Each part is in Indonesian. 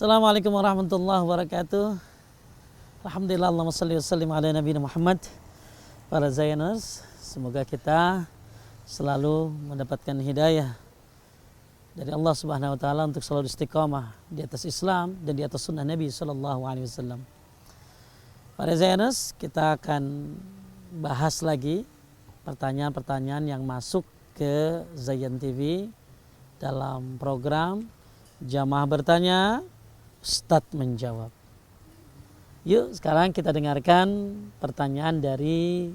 Assalamualaikum warahmatullahi wabarakatuh. Alhamdulillah, Allahumma salli wa sallim ala Nabi Muhammad. Para Zayaners, semoga kita selalu mendapatkan hidayah dari Allah Subhanahu wa taala untuk selalu istiqamah di atas Islam dan di atas sunnah Nabi sallallahu alaihi wasallam. Para Zayaners, kita akan bahas lagi pertanyaan-pertanyaan yang masuk ke Zayan TV dalam program Jamaah Bertanya, Ustadz Menjawab. Yuk sekarang kita dengarkan pertanyaan dari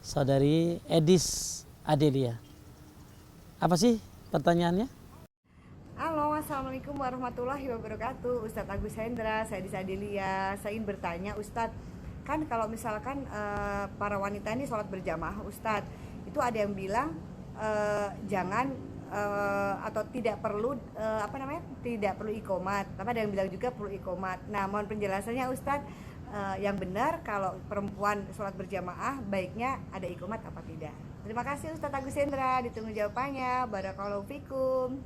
saudari Edis Adelia. Apa sih pertanyaannya? Halo, assalamualaikum warahmatullahi wabarakatuh. Ustadz Agus Hendra, saya Edis Adelia. Saya ingin bertanya, Ustadz, kan kalau misalkan para wanita ini sholat berjamaah, Ustadz, itu ada yang bilang jangan atau tidak perlu tidak perlu iqomat, tapi ada yang bilang juga perlu iqomat. Nah, mohon penjelasannya Ustadz, yang benar kalau perempuan sholat berjamaah baiknya ada iqomat apa tidak? Terima kasih Ustadz Agus Hendra, ditunggu jawabannya. Barakallahu fikum.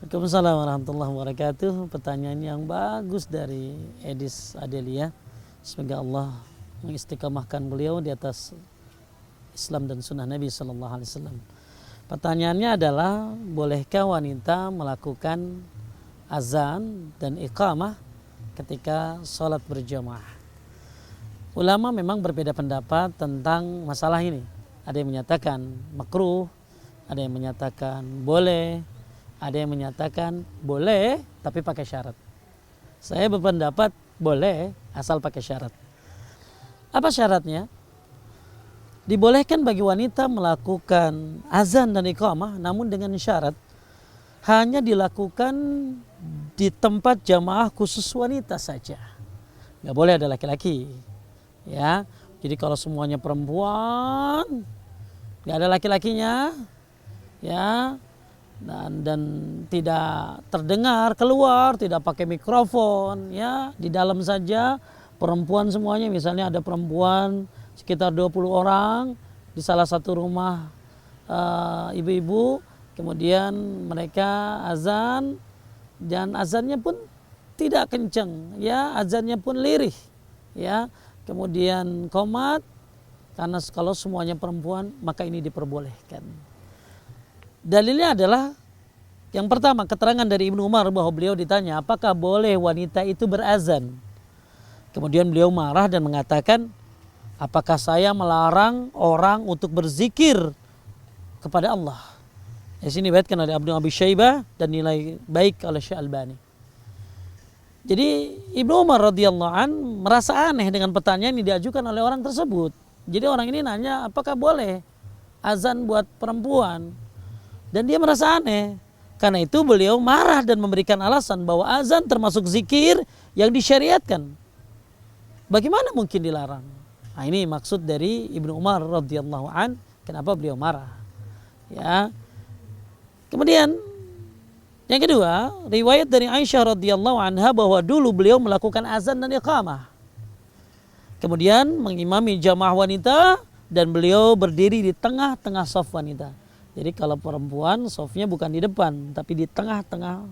Waalaikumsalam warahmatullahi wabarakatuh. Pertanyaan yang bagus dari Edis Adelia. Semoga Allah mengistiqamahkan beliau di atas Islam dan sunnah Nabi sallallahu alaihi wasallam. Pertanyaannya adalah, bolehkah wanita melakukan azan dan iqamah ketika sholat berjamaah? Ulama memang berbeda pendapat tentang masalah ini. Ada yang menyatakan makruh, ada yang menyatakan boleh, ada yang menyatakan boleh tapi pakai syarat. Saya berpendapat boleh asal pakai syarat. Apa syaratnya? Dibolehkan bagi wanita melakukan azan dan iqamah, namun dengan syarat hanya dilakukan di tempat jamaah khusus wanita saja. Nggak boleh ada laki-laki. Ya, jadi kalau semuanya perempuan, nggak ada laki-lakinya, ya, dan tidak terdengar keluar, tidak pakai mikrofon, ya, di dalam saja perempuan semuanya. Misalnya ada perempuan sekitar 20 orang di salah satu rumah ibu-ibu, kemudian mereka azan dan azannya pun tidak kencang, ya, azannya pun lirih, ya, kemudian qomat, karena kalau semuanya perempuan maka ini diperbolehkan. Dalilnya adalah yang pertama, keterangan dari Ibnu Umar bahwa beliau ditanya apakah boleh wanita itu berazan. Kemudian beliau marah dan mengatakan, apakah saya melarang orang untuk berzikir kepada Allah? Di sini diriwayatkan oleh Ibnu Abi Syaibah dan nilai baik oleh Syekh Albani. Jadi Ibnu Umar radhiyallahu an merasa aneh dengan pertanyaan yang diajukan oleh orang tersebut. Jadi orang ini nanya apakah boleh azan buat perempuan, dan dia merasa aneh. Karena itu beliau marah dan memberikan alasan bahwa azan termasuk zikir yang disyariatkan. Bagaimana mungkin dilarang? Nah, ini maksud dari Ibnu Umar radhiyallahu an, kenapa beliau marah. Ya. Kemudian yang kedua, riwayat dari Aisyah radhiyallahu anha bahwa dulu beliau melakukan azan dan iqamah. Kemudian mengimami jamaah wanita dan beliau berdiri di tengah-tengah shaf wanita. Jadi kalau perempuan shafnya bukan di depan tapi di tengah-tengah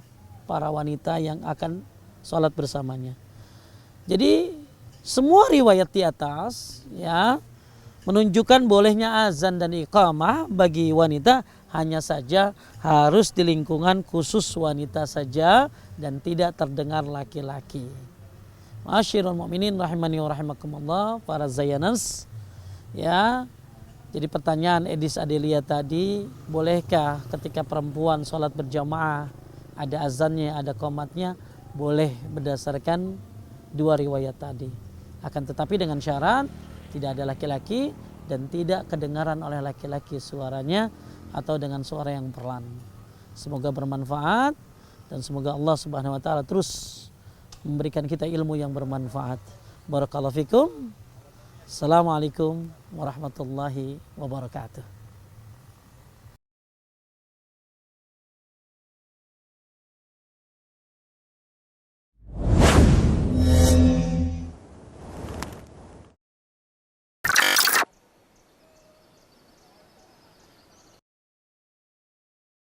para wanita yang akan sholat bersamanya. Jadi semua riwayat di atas, ya, menunjukkan bolehnya azan dan iqamah bagi wanita, hanya saja harus di lingkungan khusus wanita saja dan tidak terdengar laki-laki. Ma'asyiral mu'minin rahimani wa rahimakumullah, para Zayaners, ya. Jadi pertanyaan Edis Adelia tadi, bolehkah ketika perempuan sholat berjamaah ada azannya, ada qomatnya? Boleh berdasarkan dua riwayat tadi. Akan tetapi dengan syarat tidak ada laki-laki dan tidak kedengaran oleh laki-laki suaranya atau dengan suara yang pelan. Semoga bermanfaat dan semoga Allah Subhanahu wa taala terus memberikan kita ilmu yang bermanfaat. Barakallahu fikum. Assalamualaikum warahmatullahi wabarakatuh.